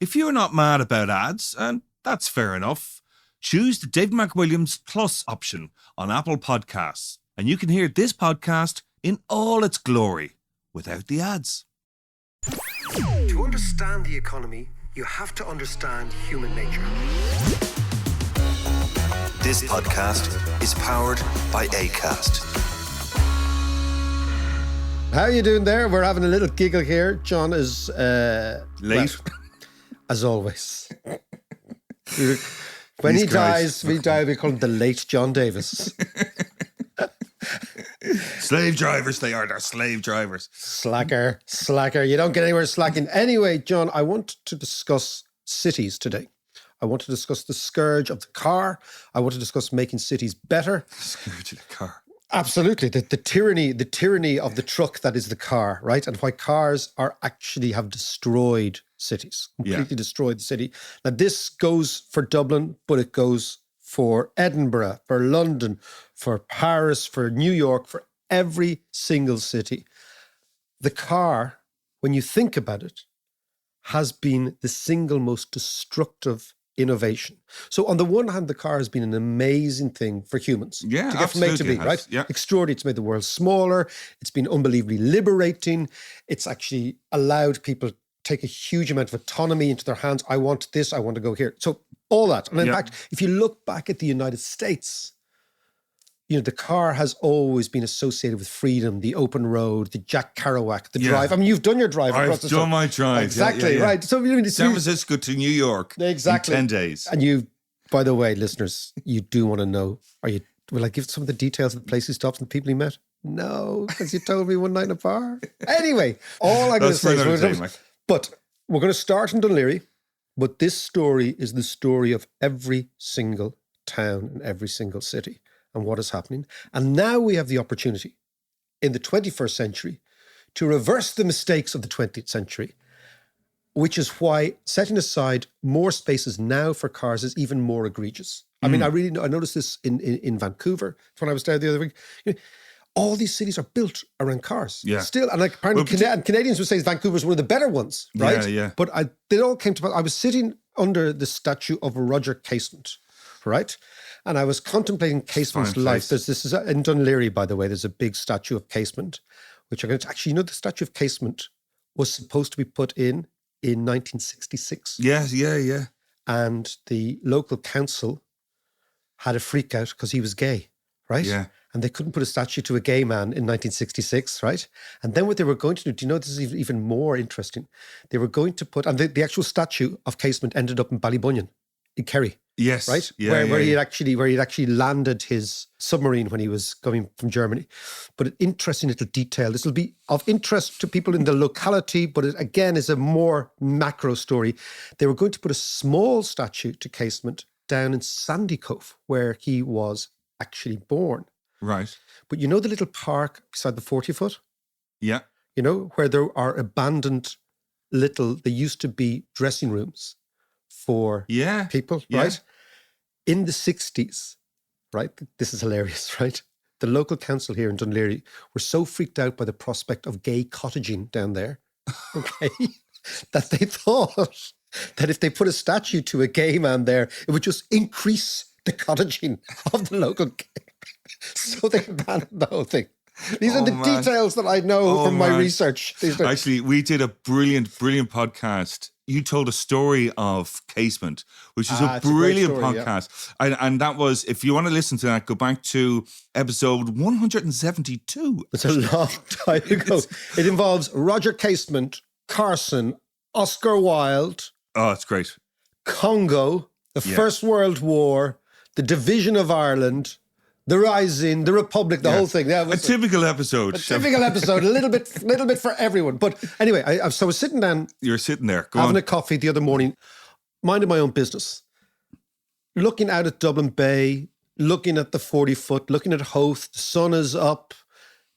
If you're not mad about ads, and that's fair enough, choose the David McWilliams Plus option on Apple Podcasts, and you can hear this podcast in all its glory without the ads. To understand the economy, you have to understand human nature. This podcast is powered by Acast. How are you doing there? We're having a little giggle here. John is Late. well, as always. When he dies, we call him the late John Davis. Slave drivers they are. They're slave drivers. Slacker. You don't get anywhere slacking. Anyway, John, I want to discuss cities today. I want to discuss the scourge of the car. I want to discuss making cities better. Scourge of the car. Absolutely. The tyranny of the truck that is the car, right? And why cars have destroyed cities, completely destroyed the city. Now, this goes for Dublin, but it goes for Edinburgh, for London, for Paris, for New York, for every single city. The car, when you think about it, has been the single most destructive innovation. So on the one hand, the car has been an amazing thing for humans to get from A to B, right? Yeah. Extraordinary. It's made the world smaller. It's been unbelievably liberating. It's actually allowed people to take a huge amount of autonomy into their hands. I want this. I want to go here. So all that. And in fact, if you look back at the United States, the car has always been associated with freedom, the open road, the Jack Kerouac, the drive. I mean, you've done your drive. I've done my drive. Exactly, right. So San Francisco to New York exactly. in 10 days. And you, by the way, listeners, you do want to know, will I give some of the details of the place he stopped and the people he met? No, because you told me one night in a bar. Anyway, all I'm going to say is, but we're going to start in Dún Laoghaire, but this story is the story of every single town and every single city and what is happening. And now we have the opportunity in the 21st century to reverse the mistakes of the 20th century, which is why setting aside more spaces now for cars is even more egregious. I mean, I noticed this in Vancouver when I was there the other week. All these cities are built around cars. Yeah. Still, and apparently Canadians would say Vancouver's one of the better ones, right? Yeah. But they all came to, I was sitting under the statue of Roger Casement, right? And I was contemplating Casement's life. This is in Dún Laoghaire, by the way, there's a big statue of Casement, which I'm going to, actually, the statue of Casement was supposed to be put in 1966. Yeah. And the local council had a freak out because he was gay, right? Yeah. And they couldn't put a statue to a gay man in 1966, right? And then what they were going to do, this is even more interesting? They were going to put, and the actual statue of Casement ended up in Ballybunion, in Kerry. Yes. Right? Where he had actually landed his submarine when he was coming from Germany. But an interesting little detail. This will be of interest to people in the locality, but it again is a more macro story. They were going to put a small statue to Casement down in Sandycove, where he was actually born. Right. But the little park beside the 40-foot? Yeah. Where there are abandoned they used to be dressing rooms for people, right? In the 60s, right? This is hilarious, right? The local council here in Dún Laoghaire were so freaked out by the prospect of gay cottaging down there, okay, that they thought that if they put a statue to a gay man there, it would just increase the cottaging of the local gay. So they abandoned the whole thing. These are the details that I know from my research. Actually, we did a brilliant podcast. You told a story of Casement, which is a brilliant podcast. Yeah. And that was, if you want to listen to that, go back to episode 172. It's a long time ago. It involves Roger Casement, Carson, Oscar Wilde. Oh, it's great. Congo, the First World War, the division of Ireland, the Rising, the Republic, the whole thing. Yeah, a typical episode. A little bit for everyone. But anyway, I was sitting down. You were sitting there, having a coffee the other morning, minding my own business, looking out at Dublin Bay, looking at the 40-foot, looking at Howth. The sun is up.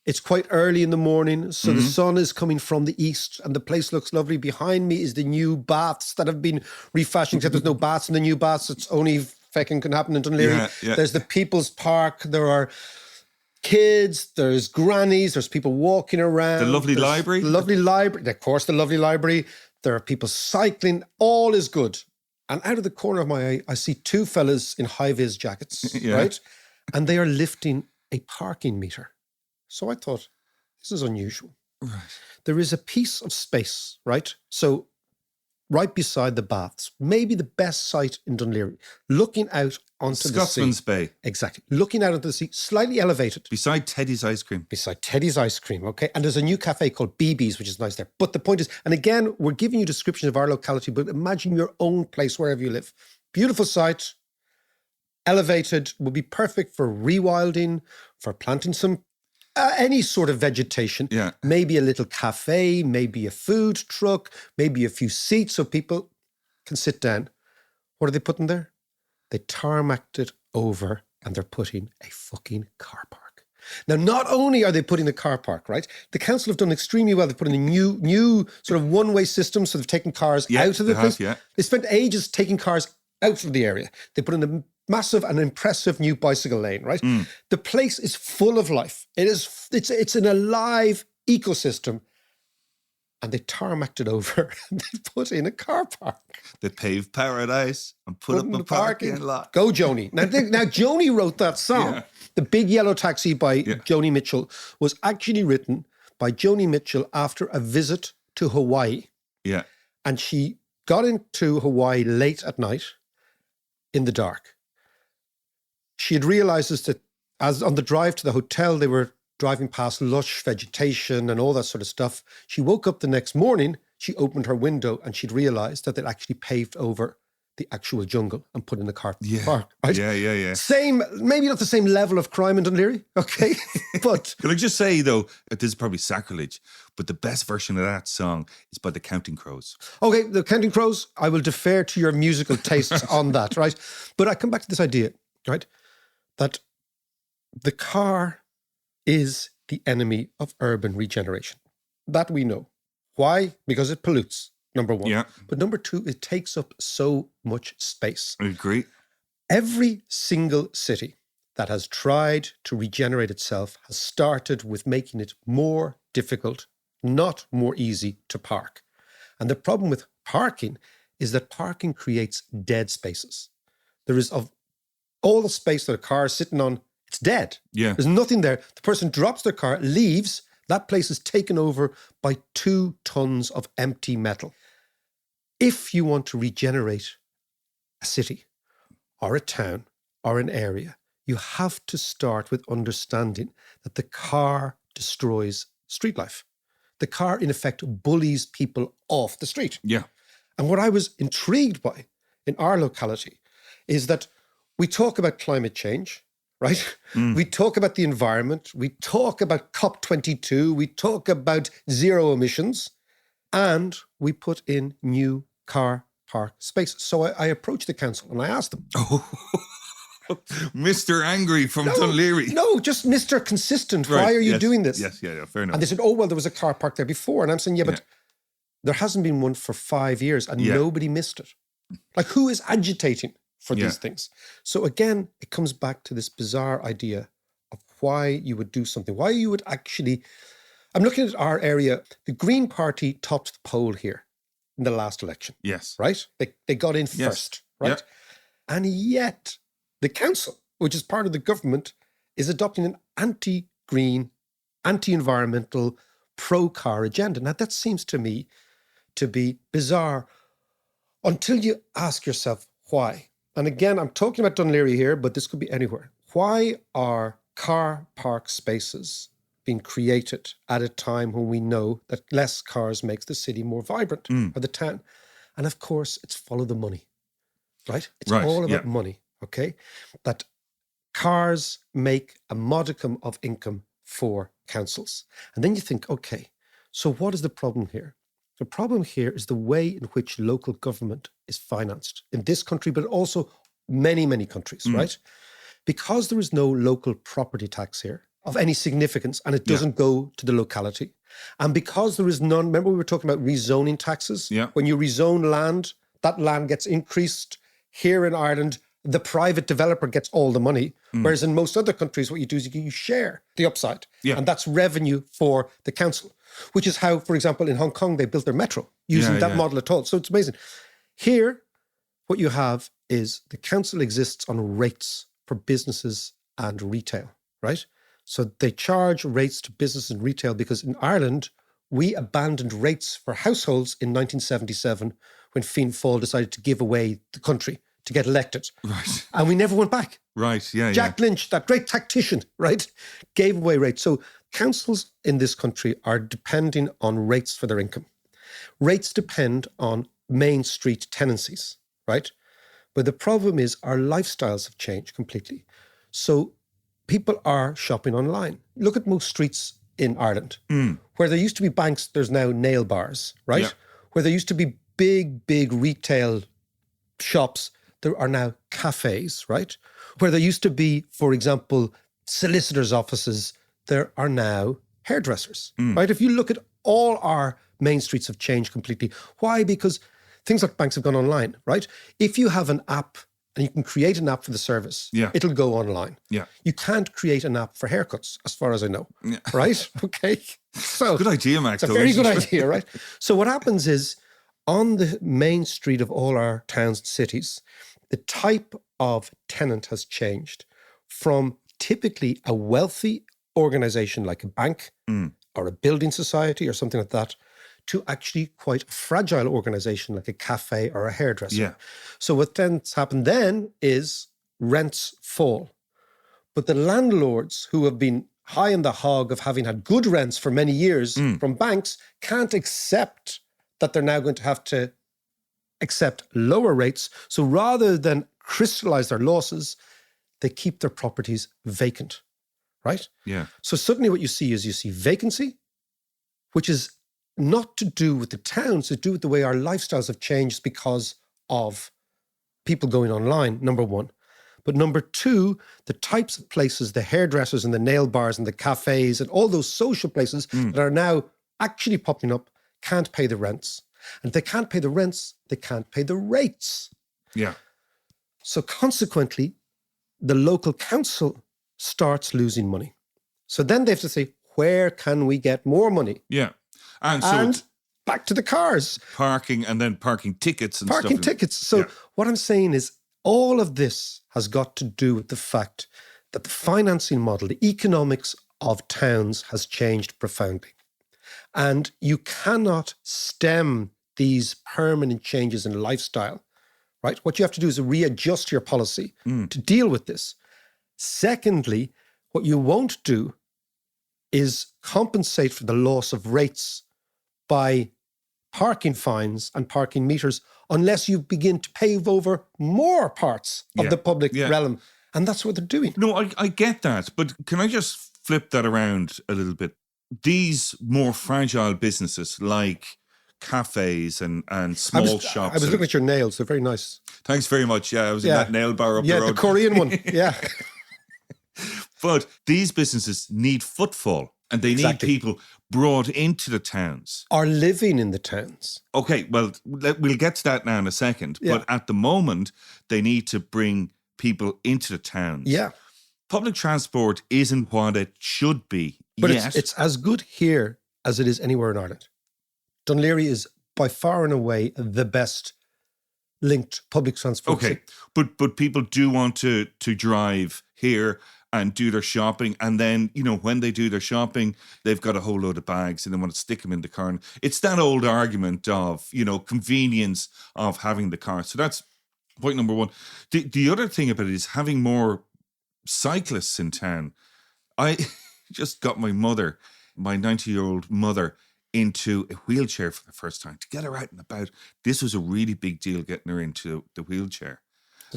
It's quite early in the morning, so the sun is coming from the east and the place looks lovely. Behind me is the new baths that have been refashioned, except there's no baths in the new baths. It's only feckin' can happen in Dún Laoghaire. Yeah. There's the People's Park. There are kids, there's grannies, there's people walking around. The lovely library. Of course, the lovely library. There are people cycling. All is good. And out of the corner of my eye, I see two fellas in high-vis jackets, right? And they are lifting a parking meter. So I thought, this is unusual. Right. There is a piece of space, right? So right beside the baths, maybe the best site in Dún Laoghaire, looking out onto the sea. Scotsman's Bay. Exactly. Looking out onto the sea, slightly elevated. Beside Teddy's Ice Cream. Beside Teddy's Ice Cream, okay? And there's a new cafe called BB's, which is nice there. But the point is, and again, we're giving you descriptions of our locality, but imagine your own place wherever you live. Beautiful site, elevated, would be perfect for rewilding, for planting some any sort of vegetation, maybe a little cafe, maybe a food truck, maybe a few seats so people can sit down. What are they putting there? They tarmacked it over and they're putting a fucking car park. Now, not only are they putting the car park, right? The council have done extremely well. They're putting a new sort of one-way system, so they've taken cars out of the place. They spent ages taking cars out of the area. They put in a massive and impressive new bicycle lane, right? The place is full of life. It's an alive ecosystem. And they tarmacked it over and they put in a car park. They paved paradise and put up a parking lot. Go, Joni. Now Joni wrote that song. Yeah. The Big Yellow Taxi by Joni Mitchell was actually written by Joni Mitchell after a visit to Hawaii. Yeah. And she got into Hawaii late at night in the dark. She had realized that as on the drive to the hotel, they were driving past lush vegetation and all that sort of stuff. She woke up the next morning, she opened her window and she'd realized that they'd actually paved over the actual jungle and put in a car park. Right? Yeah. Same, maybe not the same level of crime in Dún Laoghaire, okay? But can I just say, though, this is probably sacrilege, but the best version of that song is by the Counting Crows. Okay, the Counting Crows, I will defer to your musical tastes on that, right? But I come back to this idea, right, that the car is the enemy of urban regeneration. That we know. Why? Because it pollutes, number one. Yeah. But number two, it takes up so much space. I agree. Every single city that has tried to regenerate itself has started with making it more difficult, not more easy to park. And the problem with parking is that parking creates dead spaces. There is of all the space that a car is sitting on, it's dead. Yeah. There's nothing there. The person drops their car, leaves, that place is taken over by 2 tons of empty metal. If you want to regenerate a city or a town or an area, you have to start with understanding that the car destroys street life. The car, in effect, bullies people off the street. Yeah. And what I was intrigued by in our locality is that we talk about climate change, right? We talk about the environment. We talk about COP22. We talk about zero emissions. And we put in new car park spaces. So I approached the council and I asked them. Mr. Angry from Dún Laoghaire. No, just Mr. Consistent. Right. Why are you doing this? Yes, fair enough. And they said, oh, well, there was a car park there before. And I'm saying, but there hasn't been one for 5 years and nobody missed it. Like, who is agitating for these things? So again, it comes back to this bizarre idea of why you would do something, why you would actually... I'm looking at our area. The Green Party topped the poll here in the last election. Yes. Right? They got in first, right? Yep. And yet the council, which is part of the government, is adopting an anti-green, anti-environmental, pro-car agenda. Now, that seems to me to be bizarre until you ask yourself why. And again, I'm talking about Dún Laoghaire here, but this could be anywhere. Why are car park spaces being created at a time when we know that less cars makes the city more vibrant or the town? And of course, it's follow the money, right? It's all about money, okay? That cars make a modicum of income for councils. And then you think, okay, so what is the problem here? The problem here is the way in which local government is financed in this country, but also many, many countries, right? Because there is no local property tax here of any significance and it doesn't go to the locality. And because there is none, remember we were talking about rezoning taxes? Yeah. When you rezone land, that land gets increased. Here in Ireland, the private developer gets all the money. Whereas in most other countries, what you do is you share the upside. Yeah. And that's revenue for the council. which is how, for example, in Hong Kong, they built their metro using that model at all. So it's amazing. Here, what you have is the council exists on rates for businesses and retail, right? So they charge rates to business and retail because in Ireland, we abandoned rates for households in 1977 when Fianna Fáil decided to give away the country to get elected. Right. And we never went back. Right, yeah, Jack Lynch, that great tactician, right, gave away rates. So councils in this country are depending on rates for their income. Rates depend on main street tenancies, right? But the problem is our lifestyles have changed completely. So people are shopping online. Look at most streets in Ireland. Where there used to be banks, there's now nail bars, right? Yeah. Where there used to be big retail shops, there are now cafes, right? Where there used to be, for example, solicitors' offices, there are now hairdressers, right? If you look at all our main streets have changed completely. Why? Because things like banks have gone online, right? If you have an app and you can create an app for the service, it'll go online. Yeah. You can't create an app for haircuts, as far as I know, right? Okay. So good idea, Max. It's a very good idea, right? So what happens is on the main street of all our towns and cities, the type of tenant has changed from typically a wealthy organization like a bank or a building society or something like that to actually quite a fragile organization like a cafe or a hairdresser. Yeah. So what tends to happen then is rents fall. But the landlords who have been high in the hog of having had good rents for many years from banks can't accept that they're now going to have to accept lower rates. So rather than crystallize their losses, they keep their properties vacant, right? Yeah. So suddenly what you see is you see vacancy, which is not to do with the towns, to do with the way our lifestyles have changed because of people going online, number one. But number two, the types of places, the hairdressers and the nail bars and the cafes and all those social places that are now actually popping up can't pay the rents. And if they can't pay the rents, they can't pay the rates. Yeah. So consequently, the local council starts losing money. So then they have to say, where can we get more money? Yeah. And so it's back to the cars. parking and then parking tickets and Parking stuff. tickets. So what I'm saying is all of this has got to do with the fact that the financing model, the economics of towns has changed profoundly. And you cannot stem these permanent changes in lifestyle, right? What you have to do is readjust your policy to deal with this. Secondly, what you won't do is compensate for the loss of rates by parking fines and parking meters unless you begin to pave over more parts of the public realm. And that's what they're doing. No, I get that. But can I just flip that around a little bit? These more fragile businesses like cafes and small shops. I was looking at your nails. They're very nice. Thanks very much. Yeah, I was in that nail bar up the road. Yeah, the Korean one. Yeah. But these businesses need footfall and they need people brought into the towns. Are living in the towns. Okay, well, we'll get to that now in a second. Yeah. But at the moment, they need to bring people into the towns. Yeah. Public transport isn't what it should be But yet. it's as good here as it is anywhere in Ireland. Dunleary is by far and away the best linked public transport. Okay, but people do want to drive here and do their shopping. And then, you know, when they do their shopping, they've got a whole load of bags and they want to stick them in the car. And it's that old argument of, you know, convenience of having the car. So that's point number one. The other thing about it is having more cyclists in town. I just got my 90-year-old mother, into a wheelchair for the first time to get her out and about. This was a really big deal, getting her into the wheelchair.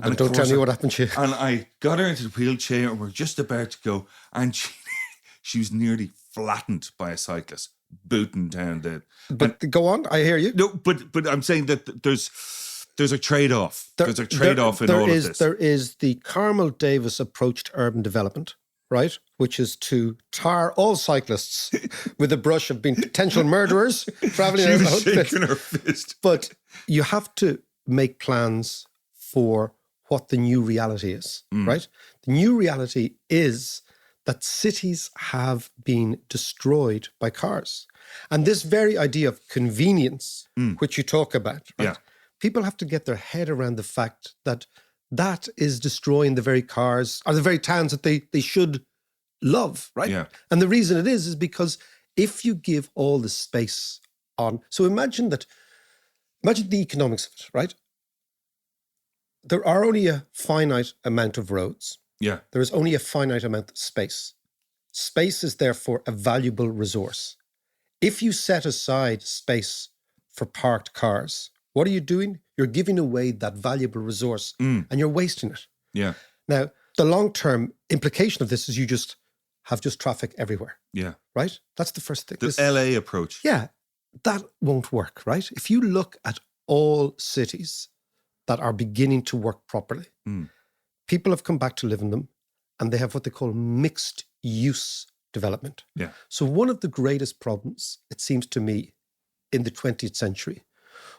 And don't tell me what happened to you. And I got her into the wheelchair and we're just about to go. And she was nearly flattened by a cyclist booting down the... But go on, I hear you. No, but I'm saying that there's a trade-off. There's a trade-off in all of this. There is the Carmel Davis approach to urban development, right? Which is to tar all cyclists with a brush of being potential murderers traveling around the whole shaking her fist. But you have to make plans for what the new reality is, right? The new reality is that cities have been destroyed by cars. And this very idea of convenience, which you talk about, right? Yeah. People have to get their head around the fact that that is destroying the very cars or the very towns that they should love, right? Yeah. And the reason it is because if you give all the space on, so imagine the economics of it, right? There are only a finite amount of roads. Yeah. There is only a finite amount of space. Space is therefore a valuable resource. If you set aside space for parked cars, what are you doing? You're giving away that valuable resource and you're wasting it. Yeah. Now, the long-term implication of this is you just have traffic everywhere. Yeah. Right? That's the first thing. The LA approach. Yeah, that won't work, right? If you look at all cities that are beginning to work properly, people have come back to live in them and they have what they call mixed use development. Yeah. So one of the greatest problems, it seems to me, in the 20th century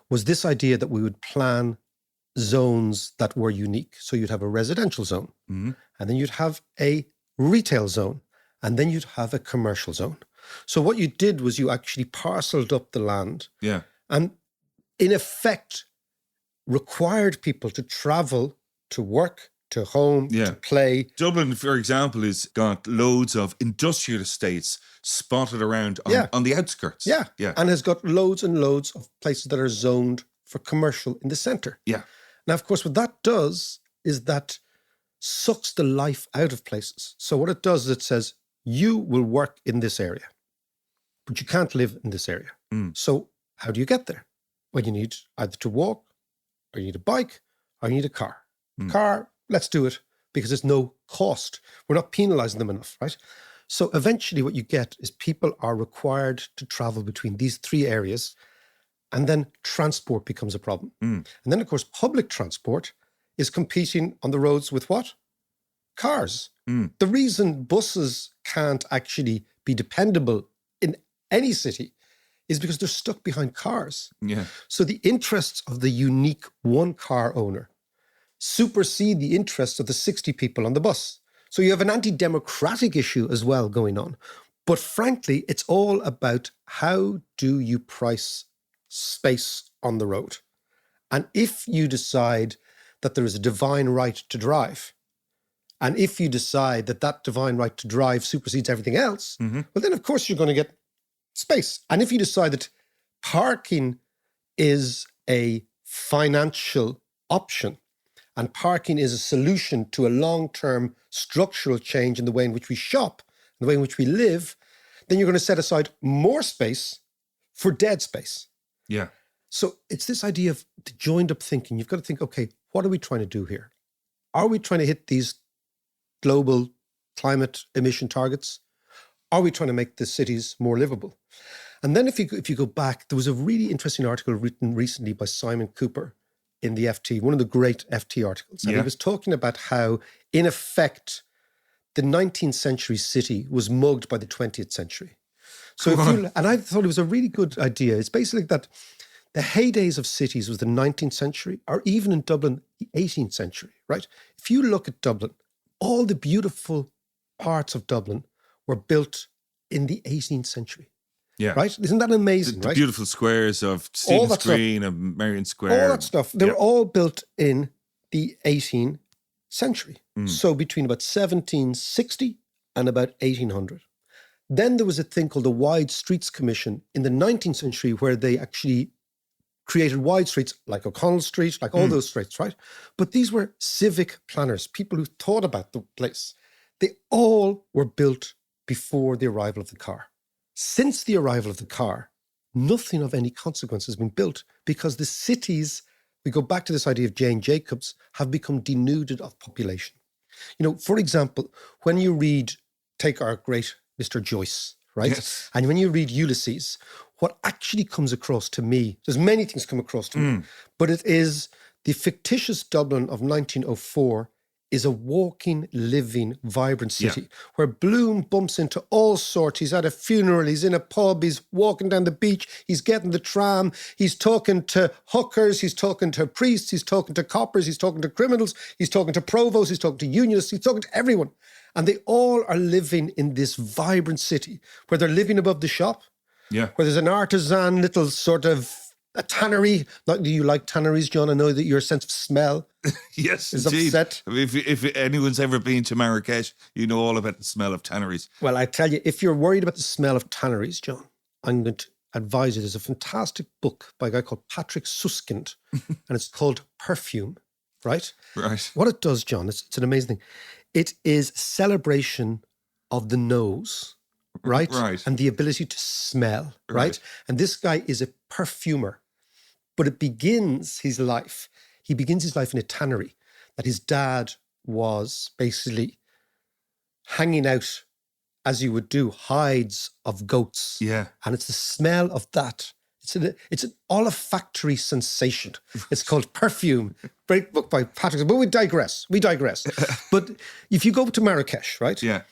was this idea that we would plan zones that were unique. So you'd have a residential zone, and then you'd have a retail zone, and then you'd have a commercial zone. So what you did was you actually parceled up the land and in effect required people to travel to work, to home, to play. Dublin, for example, has got loads of industrial estates spotted around on the outskirts. Yeah. And has got loads and loads of places that are zoned for commercial in the centre. Yeah. Now, of course, what that does is that sucks the life out of places. So what it does is it says, you will work in this area, but you can't live in this area. So how do you get there? Well, you need either to walk, or you need a bike, or you need a car. Car, let's do it because there's no cost. We're not penalizing them enough, right? So eventually what you get is people are required to travel between these three areas, and then transport becomes a problem. And then, of course, public transport is competing on the roads with what? Cars. The reason buses can't actually be dependable in any city is because they're stuck behind cars. Yeah. So the interests of the unique one-car owner supersede the interests of the 60 people on the bus. So you have an anti-democratic issue as well going on. But frankly, it's all about how do you price space on the road? And if you decide that there is a divine right to drive, and if you decide that that divine right to drive supersedes everything else, well, then of course you're going to get space. And if you decide that parking is a financial option and parking is a solution to a long-term structural change in the way in which we shop, the way in which we live, then you're going to set aside more space for dead space. Yeah. So it's this idea of the joined up thinking. You've got to think, okay, what are we trying to do here? Are we trying to hit these global climate emission targets? Are we trying to make the cities more livable? And then if you go back, there was a really interesting article written recently by Simon Cooper in the FT, one of the great FT articles. And he was talking about how, in effect, the 19th century city was mugged by the 20th century. So and I thought it was a really good idea. It's basically that the heydays of cities was the 19th century, or even in Dublin, the 18th century, right? If you look at Dublin, all the beautiful parts of Dublin were built in the 18th century. Yeah. Right? Isn't that amazing, The right? beautiful squares of Stephen's Green and Marion Square. All that stuff. They were all built in the 18th century. So between about 1760 and about 1800. Then there was a thing called the Wide Streets Commission in the 19th century where they actually created wide streets like O'Connell Street, like all those streets, right? But these were civic planners, people who thought about the place. They all were built before the arrival of the car. Since the arrival of the car, nothing of any consequence has been built because the cities, we go back to this idea of Jane Jacobs, have become denuded of population. You know, for example, when you read, take our great Mr. Joyce, right? Yes. And when you read Ulysses, what actually comes across to me, there's many things come across to me, but it is the fictitious Dublin of 1904 is a walking, living, vibrant city where Bloom bumps into all sorts. He's at a funeral, he's in a pub, he's walking down the beach, he's getting the tram, he's talking to hookers, he's talking to priests, he's talking to coppers, he's talking to criminals, he's talking to provosts, he's talking to unionists, he's talking to everyone. And they all are living in this vibrant city where they're living above the shop, where there's an artisan little sort of a tannery. Not do you like tanneries, John? I know that your sense of smell yes, is indeed. upset. If anyone's ever been to Marrakesh, you know all about the smell of tanneries. Well, I tell you, if you're worried about the smell of tanneries, John, I'm going to advise you. There's a fantastic book by a guy called Patrick Suskind, and it's called Perfume, right? Right. What it does, John, it's an amazing thing. It is a celebration of the nose, right? Right. And the ability to smell, right? And this guy is a perfumer. But he begins his life in a tannery that his dad was basically hanging out, as you would do, hides of goats. Yeah. And it's the smell of that. It's an olfactory sensation. It's called Perfume. Great book by Patrick. But we digress. But if you go to Marrakesh, right? Yeah.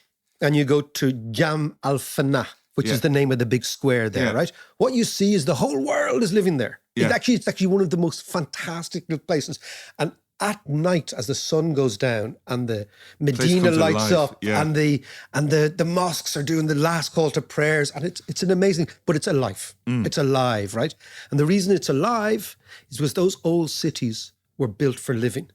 And you go to Jam Al Fana, which is the name of the big square there, right? What you see is the whole world is living there. Yeah. It's actually one of the most fantastic little places. And at night, as the sun goes down and the Medina lights up and the mosques are doing the last call to prayers, and it's an amazing, but it's alive. It's alive, right? And the reason it's alive is because those old cities were built for living.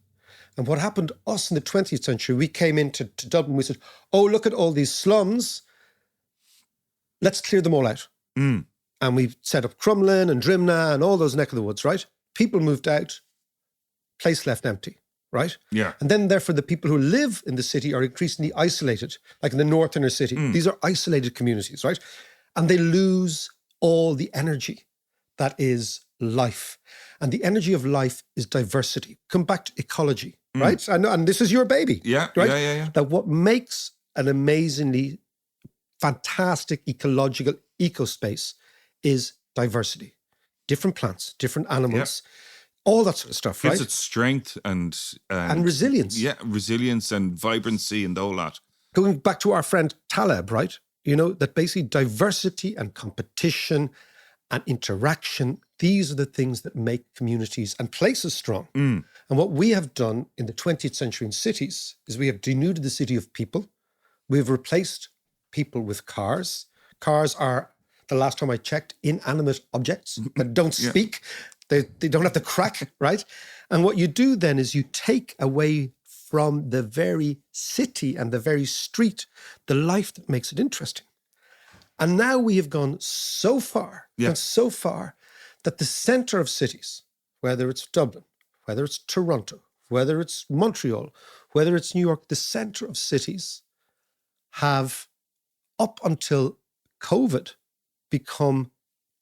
And what happened to us in the 20th century, we came into Dublin, we said, oh, look at all these slums. Let's clear them all out. And we set up Crumlin and Drimnagh and all those neck of the woods, right? People moved out, place left empty, right? Yeah. And then therefore the people who live in the city are increasingly isolated, like in the north inner city. These are isolated communities, right? And they lose all the energy that is life. And the energy of life is diversity. Come back to ecology, right? And this is your baby. Yeah, right? yeah. That what makes an amazingly fantastic ecological ecospace is diversity. Different plants, different animals, all that sort of stuff, right? Gives it strength and resilience. Yeah, resilience and vibrancy and all that. Going back to our friend Taleb, right? You know, that basically diversity and competition and interaction, these are the things that make communities and places strong. And what we have done in the 20th century in cities is we have denuded the city of people. We've replaced people with cars. Cars are, the last time I checked, inanimate objects that don't speak. They don't have the crack, right? And what you do then is you take away from the very city and the very street the life that makes it interesting. And now we have gone so far, that the center of cities, whether it's Dublin, whether it's Toronto, whether it's Montreal, whether it's New York, the center of cities have, up until COVID, become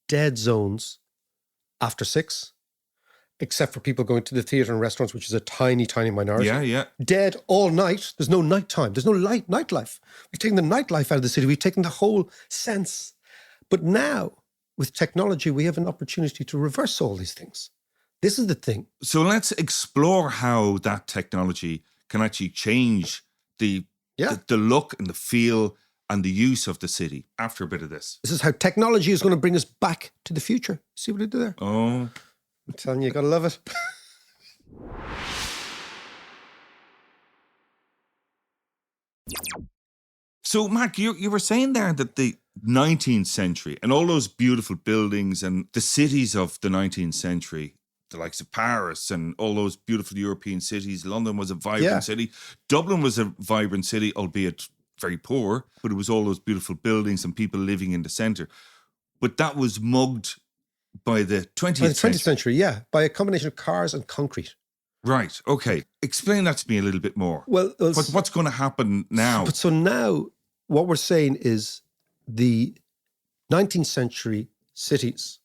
dead zones after 6, except for people going to the theatre and restaurants, which is a tiny, tiny minority. Yeah. Dead all night. There's no nighttime. There's no nightlife. We've taken the nightlife out of the city. We've taken the whole sense. But now, with technology, we have an opportunity to reverse all these things. This is the thing. So let's explore how that technology can actually change the look and the feel and the use of the city after a bit of this. This is how technology is going to bring us back to the future. See what I did there? Oh. I'm telling you, you got to love it. So, Mark, you were saying there that the 19th century and all those beautiful buildings and the cities of the 19th century, the likes of Paris and all those beautiful European cities, London was a vibrant city. Dublin was a vibrant city, albeit very poor, but it was all those beautiful buildings and people living in the centre. But that was mugged by the 20th century, yeah, by a combination of cars and concrete. Right, okay. Explain that to me a little bit more. Well, what's going to happen now? But so now, what we're saying is the 19th century cities,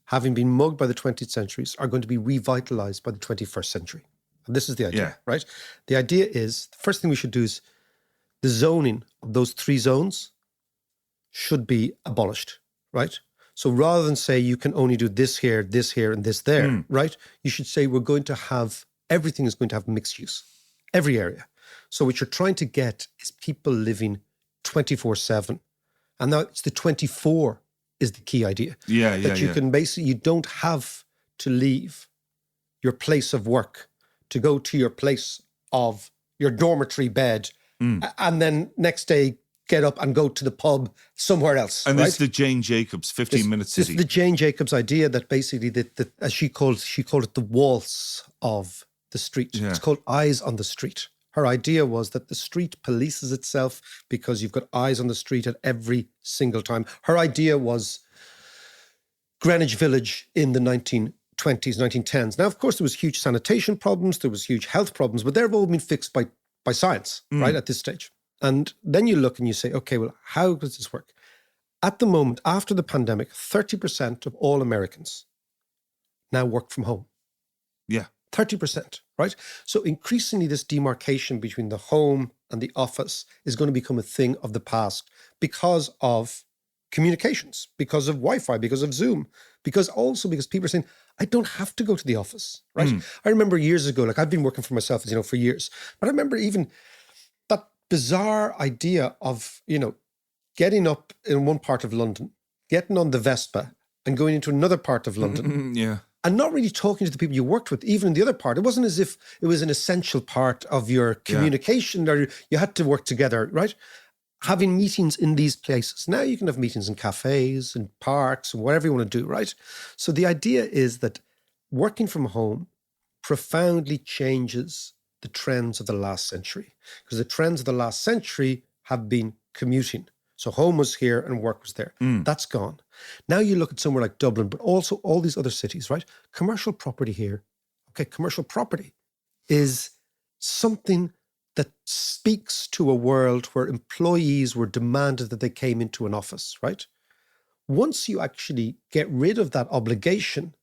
having been mugged by the 20th centuries, are going to be revitalized by the 21st century. And this is the idea, right? The idea is, the first thing we should do is the zoning of those 3 zones should be abolished, right? So rather than say you can only do this here, and this there, right? You should say we're going to have, everything is going to have mixed use, every area. So what you're trying to get is people living 24/7. And now it's the 24 is the key idea. That you can basically, you don't have to leave your place of work to go to your place of your dormitory bed and then next day get up and go to the pub somewhere else. And this is the Jane Jacobs 15-minute city. This is the Jane Jacobs idea that basically, that as she called it the waltz of the street. Yeah. It's called Eyes on the Street. Her idea was that the street polices itself because you've got eyes on the street at every single time. Her idea was Greenwich Village in the 1920s, 1910s. Now, of course, there was huge sanitation problems, there was huge health problems, but they've all been fixed by science, right, at this stage. And then you look and you say, okay, well, how does this work? At the moment, after the pandemic, 30% of all Americans now work from home. Yeah. 30%, right? So increasingly this demarcation between the home and the office is going to become a thing of the past because of communications, because of Wi-Fi, because of Zoom, because people are saying, I don't have to go to the office, right? I remember years ago, like I've been working for myself, as you know, for years, but I remember even that bizarre idea of, getting up in one part of London, getting on the Vespa and going into another part of London. And not really talking to the people you worked with, even in the other part. It wasn't as if it was an essential part of your communication or you had to work together, right? Having meetings in these places. Now you can have meetings in cafes and parks and whatever you want to do, right? So the idea is that working from home profoundly changes the trends of the last century, because the trends of the last century have been commuting. So home was here and work was there. That's gone. Now you look at somewhere like Dublin, but also all these other cities, right? Commercial property here. Okay, commercial property is something that speaks to a world where employees were demanded that they came into an office, right? Once you actually get rid of that obligation,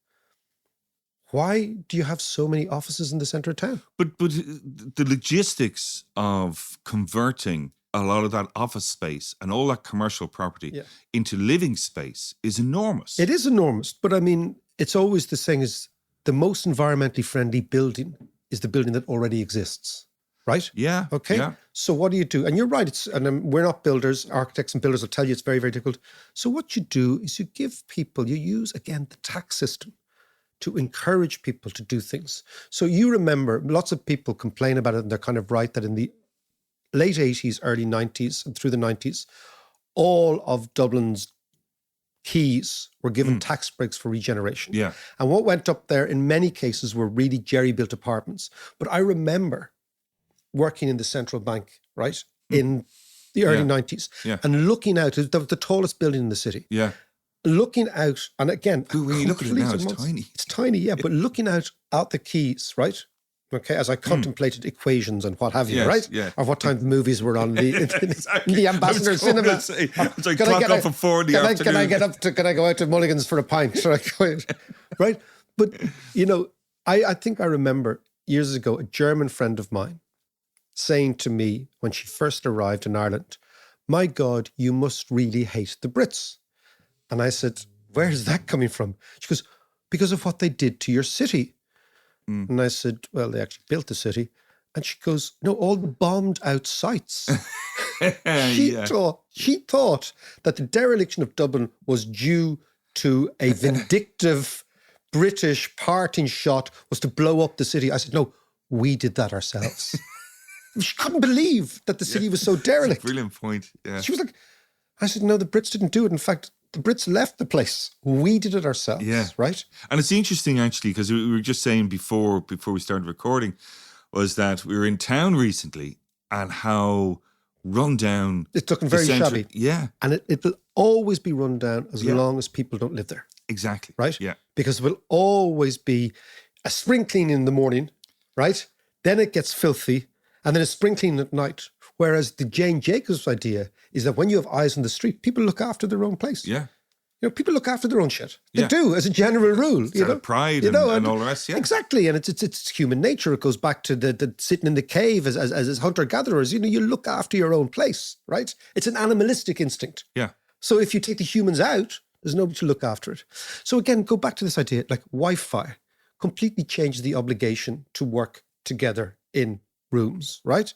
why do you have so many offices in the centre of town? But the logistics of converting a lot of that office space and all that commercial property into living space is enormous. It is enormous, but I mean, it's always the saying is the most environmentally friendly building is the building that already exists, right? Yeah. Okay. Yeah. So what do you do? And you're right. We're not builders. Architects and builders will tell you it's very, very difficult. So what you do is you use, again, the tax system to encourage people to do things. So you remember, lots of people complain about it and they're kind of right that in the late 80s, early 90s, and through the 90s, all of Dublin's quays were given tax breaks for regeneration. Yeah. And what went up there in many cases were really jerry-built apartments. But I remember working in the central bank, right, in the early 90s, and looking out, it was the tallest building in the city. Yeah. Looking out, and again, when you look at it now, it's tiny. It's tiny, but looking out the quays, right? Okay, as I contemplated equations and what have you, right? Yeah. Or what time the movies were on the Ambassador Cinema. It's like clock up at 4 in the afternoon. Can I go out to Mulligan's for a pint? Right? But, I think I remember years ago a German friend of mine saying to me when she first arrived in Ireland, my God, you must really hate the Brits. And I said, where's that coming from? She goes, because of what they did to your city. And I said, well, they actually built the city. And she goes, no, all the bombed out sites. She thought that the dereliction of Dublin was due to a vindictive British parting shot was to blow up the city. I said, no, we did that ourselves. She couldn't believe that the city was so derelict. Brilliant point. Yeah. She was like, I said, no, the Brits didn't do it. In fact, the Brits left the place. We did it ourselves, right? And it's interesting, actually, because we were just saying before we started recording, was that we were in town recently and how run down. It's looking very shabby. Yeah. And it will always be run down as long as people don't live there. Exactly. Right? Yeah. Because it will always be a spring clean in the morning, right? Then it gets filthy, and then a spring clean at night. Whereas the Jane Jacobs idea is that when you have eyes on the street, people look after their own place. Yeah. People look after their own shit. They do, as a general rule. It's pride and all the rest, Exactly, and it's human nature. It goes back to the sitting in the cave as hunter-gatherers. You look after your own place, right? It's an animalistic instinct. Yeah. So if you take the humans out, there's nobody to look after it. So again, go back to this idea, like Wi-Fi completely changes the obligation to work together in rooms, right?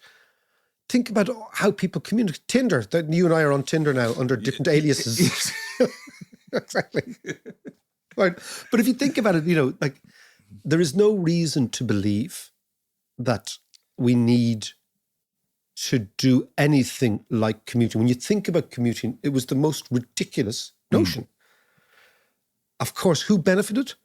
think about how people communicate. Tinder, that you and I are on Tinder now under different aliases. Exactly. Right. But if you think about it, like there is no reason to believe that we need to do anything like commuting. When you think about commuting, it was the most ridiculous notion. Of course, who benefited?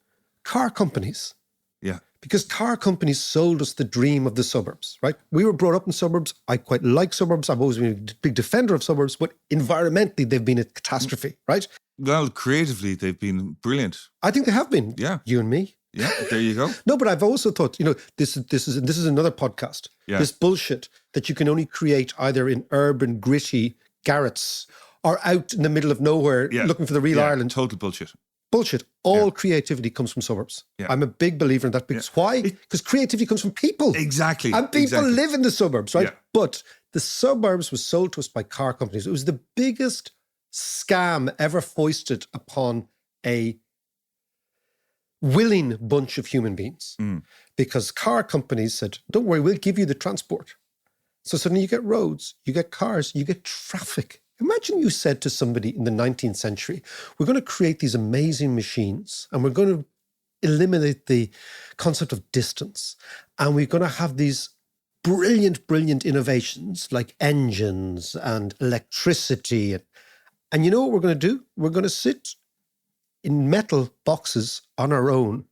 Car companies. Yeah. Because car companies sold us the dream of the suburbs, right? We were brought up in suburbs. I quite like suburbs. I've always been a big defender of suburbs, but environmentally, they've been a catastrophe, right? Well, creatively, they've been brilliant. I think they have been. Yeah. You and me. Yeah, there you go. No, but I've also thought, this is another podcast. Yeah. This bullshit that you can only create either in urban, gritty garrets or out in the middle of nowhere looking for the real Ireland. Total bullshit. Bullshit. All creativity comes from suburbs. Yeah. I'm a big believer in that because why? Because creativity comes from people. Exactly. And people live in the suburbs, right? Yeah. But the suburbs was sold to us by car companies. It was the biggest scam ever foisted upon a willing bunch of human beings. Because car companies said, don't worry, we'll give you the transport. So suddenly you get roads, you get cars, you get traffic. Imagine you said to somebody in the 19th century, we're going to create these amazing machines and we're going to eliminate the concept of distance. And we're going to have these brilliant, brilliant innovations like engines and electricity. And you know what we're going to do? We're going to sit in metal boxes on our own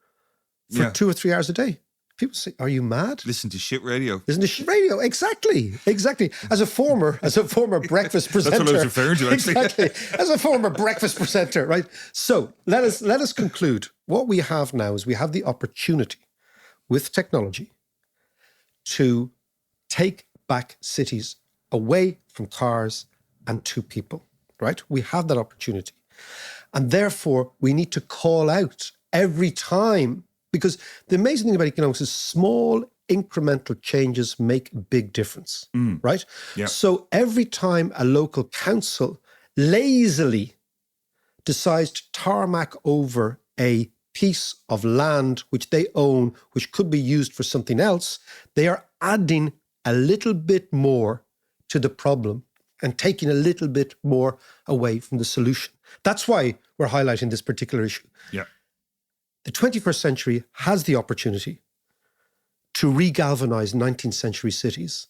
for 2 or 3 hours a day. People say, are you mad? Listen to shit radio. Listen to shit radio. Exactly. As a former breakfast presenter. That's what I was referring to, actually. Exactly. As a former breakfast presenter, right? So let us conclude. What we have now is we have the opportunity with technology to take back cities away from cars and to people, right? We have that opportunity. And therefore, we need to call out every time. Because the amazing thing about economics is small incremental changes make a big difference, right? Yeah. So every time a local council lazily decides to tarmac over a piece of land which they own, which could be used for something else, they are adding a little bit more to the problem and taking a little bit more away from the solution. That's why we're highlighting this particular issue. Yeah. The 21st century has the opportunity to regalvanize 19th century cities.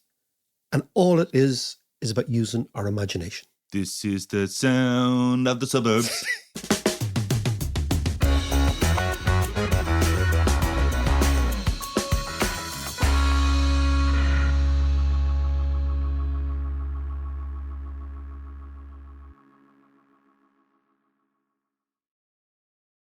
And all it is about using our imagination. This is the sound of the suburbs.